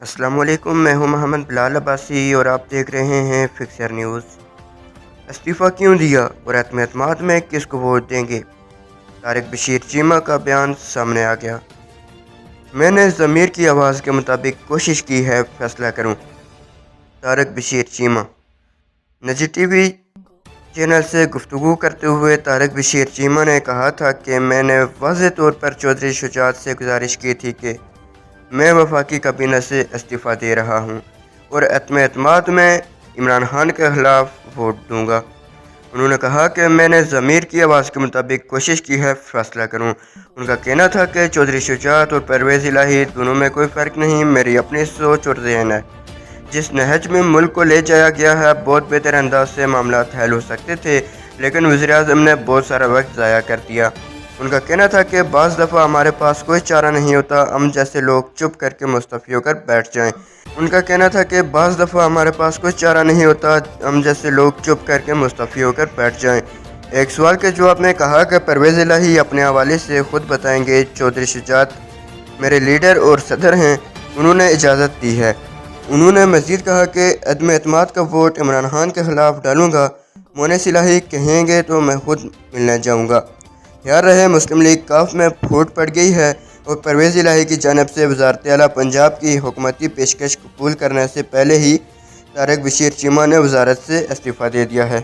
السلام علیکم، میں ہوں محمد بلال عباسی اور آپ دیکھ رہے ہیں فکسر نیوز۔ استعفیٰ کیوں دیا اور عدم اعتماد میں کس کو ووٹ دیں گے؟ طارق بشیر چیمہ کا بیان سامنے آ گیا۔ میں نے ضمیر کی آواز کے مطابق کوشش کی ہے، فیصلہ کروں۔ طارق بشیر چیمہ نجی ٹی وی چینل سے گفتگو کرتے ہوئے طارق بشیر چیمہ نے کہا تھا کہ میں نے واضح طور پر چودھری شجاعت سے گزارش کی تھی کہ میں وفاقی کابینہ سے استعفیٰ دے رہا ہوں اور عدم اعتماد میں عمران خان کے خلاف ووٹ دوں گا۔ انہوں نے کہا کہ میں نے ضمیر کی آواز کے مطابق کوشش کی ہے، فیصلہ کروں۔ ان کا کہنا تھا کہ چودھری شجاعت اور پرویز الہی دونوں میں کوئی فرق نہیں، میری اپنی سوچ اور ذہن ہے۔ جس نہج میں ملک کو لے جایا گیا ہے، بہت بہتر انداز سے معاملات حل ہو سکتے تھے، لیکن وزیراعظم نے بہت سارا وقت ضائع کر دیا۔ ان کا کہنا تھا کہ بعض دفعہ ہمارے پاس کوئی چارہ نہیں ہوتا، ہم جیسے لوگ چپ کر کے مستعفی ہو کر بیٹھ جائیں۔ ان کا کہنا تھا کہ بعض دفعہ ہمارے پاس کوئی چارہ نہیں ہوتا، ہم جیسے لوگ چپ کر کے مستعفی ہو کر بیٹھ جائیں۔ ایک سوال کے جواب میں کہا کہ پرویز الہی اپنے حوالے سے خود بتائیں گے، چودھری شجاعت میرے لیڈر اور صدر ہیں، انہوں نے اجازت دی ہے۔ انہوں نے مزید کہا کہ عدم اعتماد کا ووٹ عمران خان کے خلاف ڈالوں گا، مونس الہی کہیں گے تو میں خود ملنے جاؤں گا۔ یاد رہے، مسلم لیگ کاف میں پھوٹ پڑ گئی ہے اور پرویز الہی کی جانب سے وزارت اعلیٰ پنجاب کی حکومتی پیشکش قبول کرنے سے پہلے ہی طارق بشیر چیمہ نے وزارت سے استعفیٰ دے دیا ہے۔